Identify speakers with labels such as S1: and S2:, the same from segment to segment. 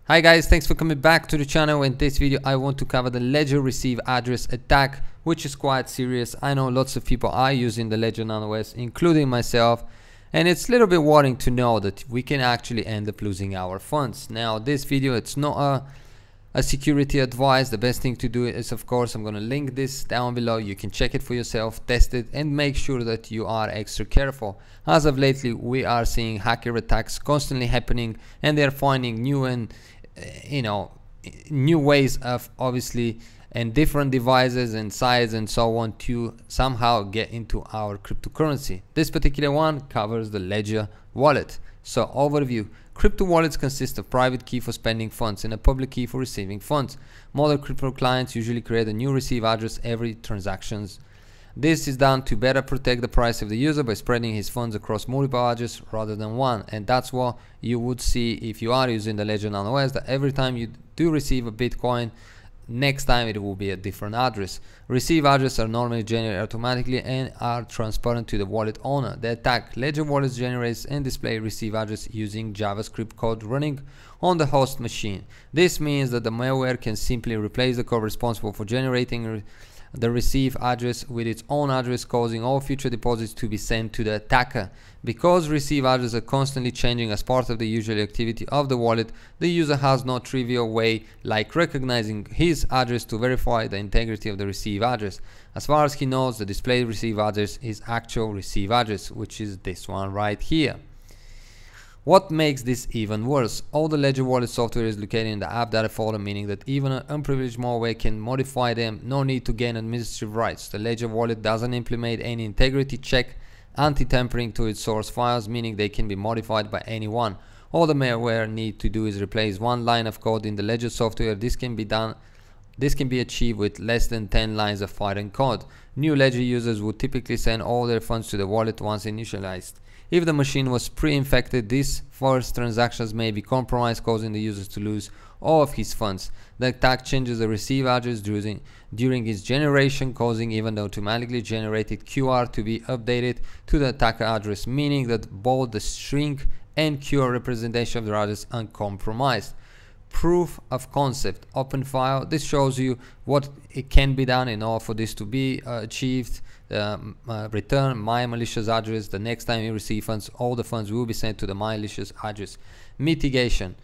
S1: Hi guys, thanks for coming back to the channel. In this video I want to cover the Ledger receive address attack, which is quite serious. I know lots of people are using the Ledger Nano OS, including myself, and it's a little bit worrying to know that we can actually end up losing our funds. Now this video, it's not a security advice. The best thing to do is, of course, I'm going to link this down below. You can check it for yourself, test it, and make sure that you are extra careful. As of lately, we are seeing hacker attacks constantly happening, and they're finding new and new ways of obviously and different devices and sites and so on to somehow get into our cryptocurrency. This particular one covers the Ledger wallet. So overview: crypto wallets consist of private key for spending funds and a public key for receiving funds. Modern crypto clients usually create a new receive address every transactions. This is done to better protect the price of the user by spreading his funds across multiple addresses rather than one. And that's what you would see if you are using the Ledger Nano OS, that every time you do receive a Bitcoin, next time it will be a different address. Receive addresses are normally generated automatically and are transparent to the wallet owner. The attack: Ledger wallets generates and display receive address using JavaScript code running on the host machine. This means that the malware can simply replace the code responsible for generating the receive address with its own address, causing all future deposits to be sent to the attacker. Because receive addresses are constantly changing as part of the usual activity of the wallet, the user has no trivial way like recognizing his address to verify the integrity of the receive address. As far as he knows, the displayed receive address is actual receive address, which is this one right here. What makes this even worse? All the Ledger wallet software is located in the app data folder, meaning that even an unprivileged malware can modify them. No need to gain administrative rights. The Ledger wallet doesn't implement any integrity check, anti-tampering to its source files, meaning they can be modified by anyone. All the malware need to do is replace one line of code in the Ledger software. This can be achieved with less than 10 lines of Python code. New Ledger users would typically send all their funds to the wallet once initialized. If the machine was pre-infected, these first transactions may be compromised, causing the user to lose all of his funds. The attack changes the receive address during its generation, causing even the automatically generated QR to be updated to the attacker address, meaning that both the string and QR representation of the address are uncompromised. Proof of concept: open file. This shows you what it can be done in order for this to be achieved. Return my malicious address. The next time you receive funds, all the funds will be sent to the malicious address. Mitigation: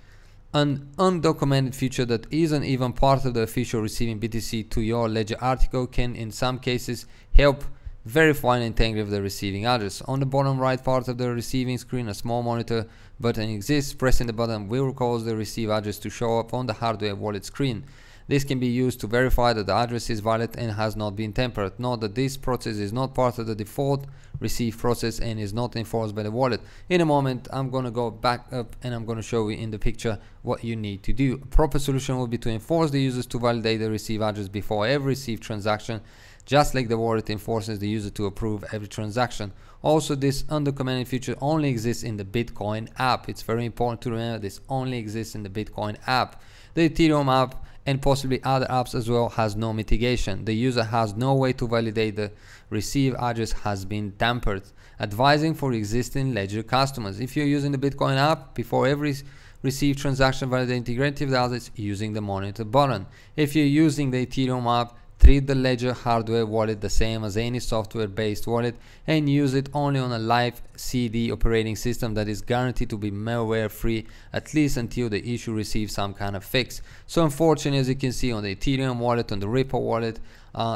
S1: an undocumented feature that isn't even part of the official receiving BTC to your Ledger article can in some cases help verify the integrity of the receiving address. On the bottom right part of the receiving screen, a small monitor button exists. Pressing the button will cause the receive address to show up on the hardware wallet screen. This can be used to verify that the address is valid and has not been tampered. Note that this process is not part of the default receive process and is not enforced by the wallet. In a moment, I'm going to go back up and I'm going to show you in the picture what you need to do. A proper solution would be to enforce the users to validate the receive address before every receive transaction, just like the wallet enforces the user to approve every transaction. Also, this undocumented feature only exists in the Bitcoin app. It's very important to remember this only exists in the Bitcoin app. The Ethereum app and possibly other apps as well has no mitigation. The user has no way to validate the receive address has been tampered. Advising for existing Ledger customers: if you're using the Bitcoin app, before every receive transaction, validate the integrity of the address using the monitor button. If you're using the Ethereum app, treat the Ledger hardware wallet the same as any software-based wallet and use it only on a live CD operating system that is guaranteed to be malware-free, at least until the issue receives some kind of fix. So unfortunately, as you can see on the Ethereum wallet, on the Ripple wallet,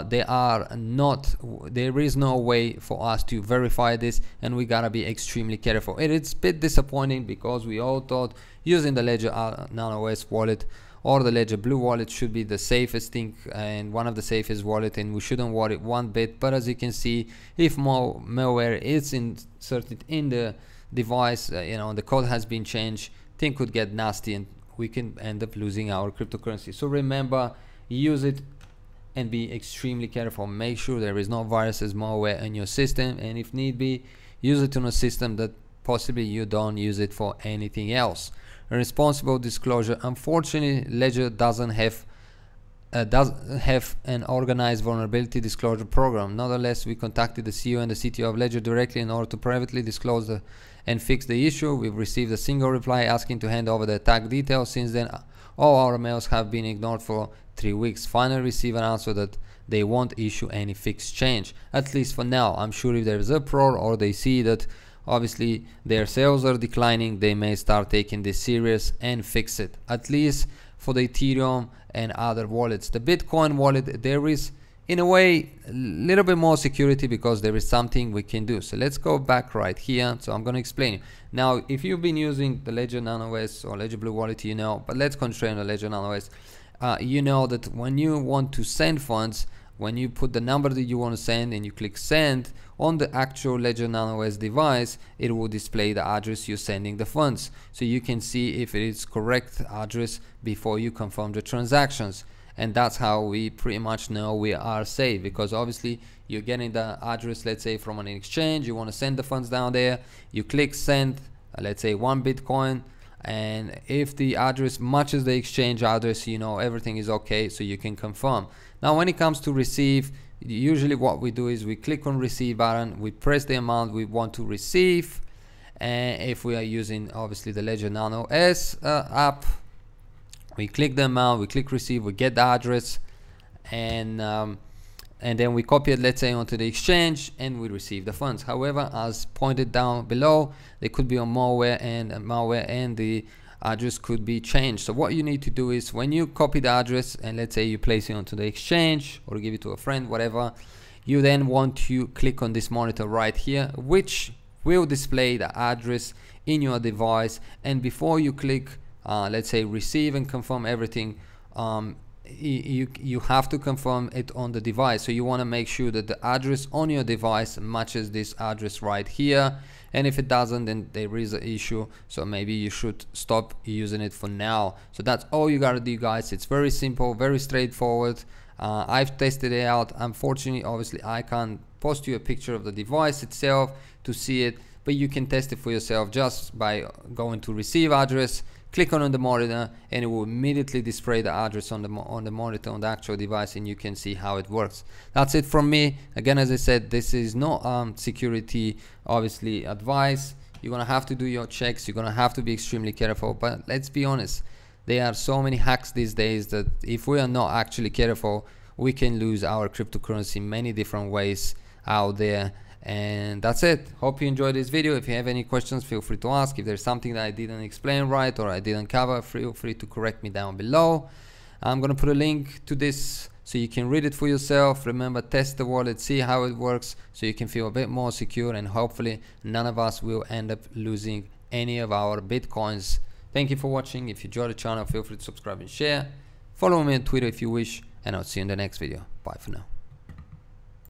S1: there is no way for us to verify this, and we gotta be extremely careful. It's a bit disappointing because we all thought using the Ledger Nano OS wallet or the Ledger Blue wallet should be the safest thing and one of the safest wallet, and we shouldn't worry one bit. But as you can see, if malware is inserted in the device, the code has been changed, things could get nasty and we can end up losing our cryptocurrency. So remember, use it and be extremely careful. Make sure there is no viruses, malware in your system, and if need be, use it on a system that possibly you don't use it for anything else. A responsible disclosure: unfortunately, Ledger doesn't have doesn't have an organized vulnerability disclosure program. Nonetheless, we contacted the CEO and the CTO of Ledger directly in order to privately disclose and fix the issue. We've received a single reply asking to hand over the attack details. Since then, all our mails have been ignored for 3 weeks. Finally received an answer that they won't issue any fixed change, at least for now. I'm sure if there is a pro or they see that obviously their sales are declining, they may start taking this serious and fix it, at least for the Ethereum and other wallets. The Bitcoin wallet, there is in a way a little bit more security because there is something we can do. So let's go back right here. So I'm going to explain you. Now, if you've been using the Ledger Nano S or Ledger Blue Wallet, you know, but let's concentrate on the Ledger Nano S. You know that when you want to send funds, when you put the number that you want to send and you click send on the actual Ledger Nano S device, it will display the address you're sending the funds, so you can see if it is correct address before you confirm the transactions. And that's how we pretty much know we are safe, because obviously you're getting the address, let's say from an exchange, you want to send the funds down there, you click send, let's say 1 Bitcoin, and if the address matches the exchange address, you know everything is okay, so you can confirm. Now when it comes to receive, usually what we do is we click on receive button, we press the amount we want to receive, and if we are using obviously the Ledger Nano S app, we click the amount, we click receive, we get the address, and then we copy it, let's say, onto the exchange, and we receive the funds. However, as pointed down below, they could be on malware, and the address could be changed. So what you need to do is when you copy the address and let's say you place it onto the exchange or give it to a friend, whatever, you then want to click on this monitor right here, which will display the address in your device. And before you click let's say receive and confirm everything, you have to confirm it on the device. So you want to make sure that the address on your device matches this address right here, and if it doesn't, then there is an issue, so maybe you should stop using it for now. So that's all you gotta do, guys. It's very simple, very straightforward. I've tested it out. Unfortunately, obviously I can't post you a picture of the device itself to see it, but you can test it for yourself just by going to receive address, click on the monitor, and it will immediately display the address on the monitor on the actual device, and you can see how it works. That's it from me. Again, as I said, this is no security obviously advice. You're gonna have to do your checks, you're gonna have to be extremely careful, but let's be honest, there are so many hacks these days that if we are not actually careful, we can lose our cryptocurrency in many different ways out there. And that's it. Hope you enjoyed this video. If you have any questions, feel free to ask. If there's something that I didn't explain right or I didn't cover, feel free to correct me down below. I'm gonna put a link to this so you can read it for yourself. Remember, test the wallet, see how it works, so you can feel a bit more secure, and hopefully none of us will end up losing any of our Bitcoins. Thank you for watching. If you enjoyed the channel, feel free to subscribe and share. Follow me on Twitter if you wish, and I'll see you in the next video. Bye for now.